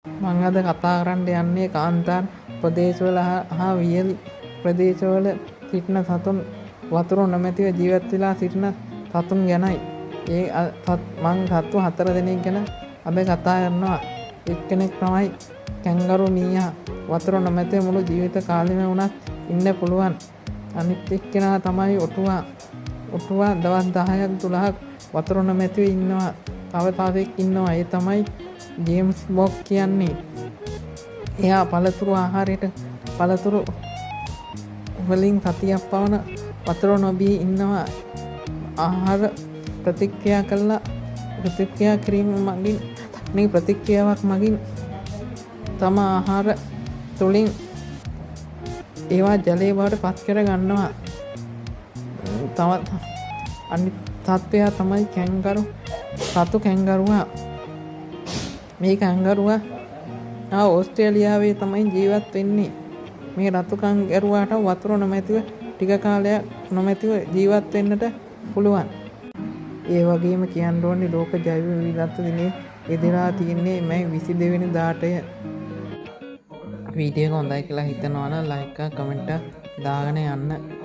මං අද කතා කරන්න යන්නේ කාන්තාර ප්‍රදේශවල හා වියලි ප්‍රදේශවල සිටින සතුන් වතුර නොමැතිව ජීවත් වෙලා සිටින සතුන් ගැනයි. මං සත්තු 4 දෙනෙක් ගැන අද කතා කරනවා. එක්කෙනෙක් තමයි කැන්ගරු මීයා. වතුර නොමැතිව මුළු ජීවිත කාලෙම වුණත් ඉන්න පුළුවන්. අනිත් එක්කෙනා තමයි ඔටුවා. ඔටුවා දවස් 10ක් 12ක් වතුර නොමැතිව ඉන්නවා. තව තාවෙක් ඉන්නවා. ඒ තමයි ජේම්ස් බොක් කියන්නේ. එයා පළතුරු ආහාරයට පළතුරු වලින් සතියක් පවන වතුර නොබී ඉන්නවා. ආහාර ප්‍රතික්‍රියා කිරීම මගින් ප්‍රතික්‍රියාවක් මගින් තම ආහාර තුළින් ඒවා ජලය බවට පත් කර ගන්නවා. තවත් අනිත් තත්ත්වයා තමයි කැන්ගරුවා. මේ කැන්ගරුවා ඕස්ට්‍රේලියාවේ තමයි ජීවත් වෙන්නේ. මේ රතු කැන්ගරුවාට වතුර නොමැතිව ටික කාලයක් නොමැතිව ජීවත් වෙන්නට පුළුවන්. ඒ වගේම කියන්න ඕනේ ලෝක ජෛව විවිධත්ව දිනේ එදිනා තියන්නේ මේ 22 වෙනිදාටය. වීඩියෝ එක හොඳයි කියලා හිතනවා නම් ලයික් එකක් කමෙන්ට් එකක් දාගෙන යන්න.